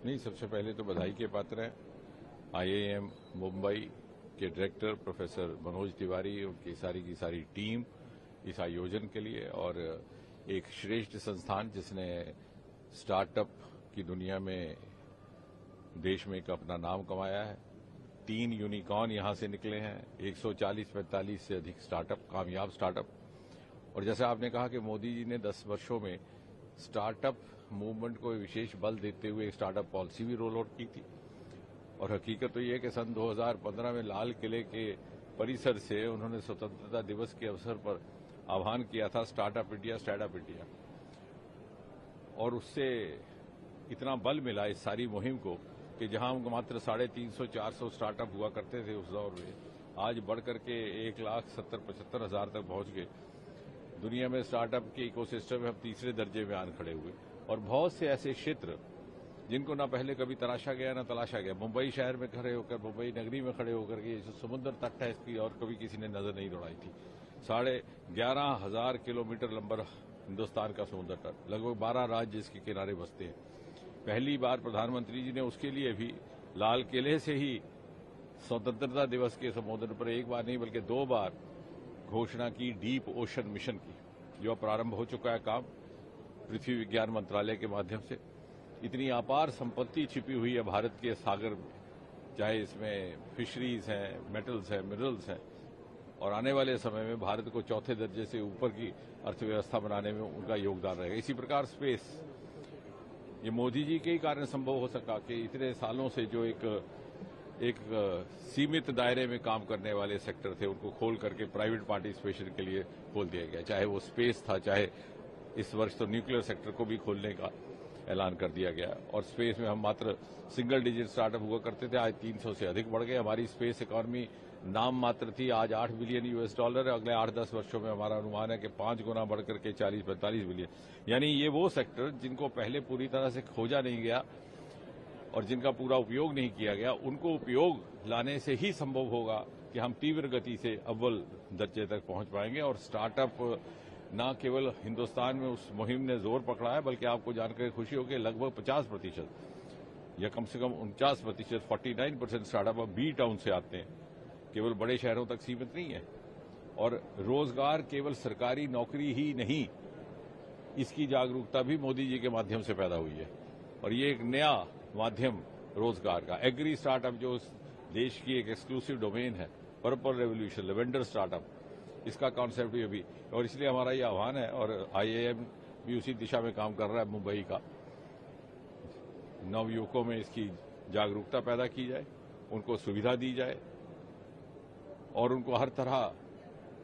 नहीं, सबसे पहले तो बधाई के पात्र हैं आईआईएम मुंबई के डायरेक्टर प्रोफेसर मनोज तिवारी, उनकी सारी की सारी टीम इस आयोजन के लिए, और एक श्रेष्ठ संस्थान जिसने स्टार्टअप की दुनिया में देश में एक अपना नाम कमाया है। 3 यूनिकॉर्न यहां से निकले हैं, 140-45 से अधिक स्टार्टअप, कामयाब स्टार्टअप। और जैसे आपने कहा कि मोदी जी ने 10 वर्षों में स्टार्टअप मूवमेंट को विशेष बल देते हुए एक स्टार्टअप पॉलिसी भी रोल आउट की थी। और हकीकत तो ये है कि सन 2015 में लाल किले के परिसर से उन्होंने स्वतंत्रता दिवस के अवसर पर आह्वान किया था स्टार्टअप इंडिया, स्टैंडअप इंडिया, और उससे इतना बल मिला इस सारी मुहिम को कि जहां मात्र 350-400 स्टार्टअप हुआ करते थे उस दौर में, आज बढ़कर के 1,70,75,000 तक पहुंच गए। दुनिया में स्टार्टअप के इकोसिस्टम में हम तीसरे दर्जे में आन खड़े हुए, और बहुत से ऐसे क्षेत्र जिनको ना पहले कभी तराशा गया ना तलाशा गया। मुंबई शहर में खड़े होकर, मुंबई नगरी में खड़े होकर के जो समुद्र तट है इसकी और कभी किसी ने नजर नहीं दौड़ाई थी। 11,500 किलोमीटर लंबा हिंदुस्तान का समुद्र तट, लगभग 12 राज्य इसके किनारे बसते हैं। पहली बार प्रधानमंत्री जी ने उसके लिए भी लाल किले से ही स्वतंत्रता दिवस के संबोधन पर एक बार नहीं बल्कि 2 बार घोषणा की डीप ओशन मिशन की, जो प्रारंभ हो चुका है काम पृथ्वी विज्ञान मंत्रालय के माध्यम से। इतनी अपार संपत्ति छिपी हुई है भारत के सागर में, चाहे इसमें फिशरीज हैं, मेटल्स हैं, मिनरल्स हैं, और आने वाले समय में भारत को चौथे दर्जे से ऊपर की अर्थव्यवस्था बनाने में उनका योगदान रहेगा। इसी प्रकार स्पेस, ये मोदी जी के ही कारण संभव हो सका कि इतने सालों से जो एक सीमित दायरे में काम करने वाले सेक्टर थे उनको खोल करके प्राइवेट पार्टिसिपेशन के लिए खोल दिया गया। चाहे वो स्पेस था, चाहे इस वर्ष तो न्यूक्लियर सेक्टर को भी खोलने का ऐलान कर दिया गया। और स्पेस में हम मात्र सिंगल डिजिट स्टार्टअप हुआ करते थे, आज 300 से अधिक बढ़ गए। हमारी स्पेस इकॉनमी नाम मात्र थी, आज $8 बिलियन। अगले 8-10 वर्षों में हमारा अनुमान है कि 5 गुना बढ़कर के 40-45 बिलियन। यानी ये वो सेक्टर जिनको पहले पूरी तरह से खोजा नहीं गया और जिनका पूरा उपयोग नहीं किया गया, उनको उपयोग लाने से ही संभव होगा कि हम तीव्र गति से अव्वल दर्जे तक पहुंच पाएंगे। और स्टार्टअप न केवल हिंदुस्तान में उस मुहिम ने जोर पकड़ा है, बल्कि आपको जानकर खुशी होगी लगभग 50% या कम से कम 49%, 49% स्टार्टअप अब बी टाउन से आते हैं, केवल बड़े शहरों तक सीमित नहीं है। और रोजगार केवल सरकारी नौकरी ही नहीं, इसकी जागरूकता भी मोदी जी के माध्यम से पैदा हुई है। और ये एक नया माध्यम रोजगार का, एग्री स्टार्टअप जो देश की एक एक्सक्लूसिव डोमेन है, पर्पल रेवोल्यूशन, लेवेंडर स्टार्टअप, इसका कॉन्सेप्ट भी अभी, और इसलिए हमारा ये आह्वान है, और आईआईएम भी उसी दिशा में काम कर रहा है मुंबई का, नवयुवकों में इसकी जागरूकता पैदा की जाए, उनको सुविधा दी जाए और उनको हर तरह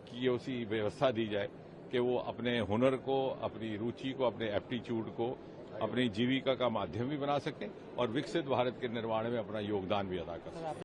की उसी व्यवस्था दी जाए कि वो अपने हुनर को, अपनी रुचि को, अपने एप्टीट्यूड को अपनी जीविका का माध्यम भी बना सकें और विकसित भारत के निर्माण में अपना योगदान भी अदा कर सकें।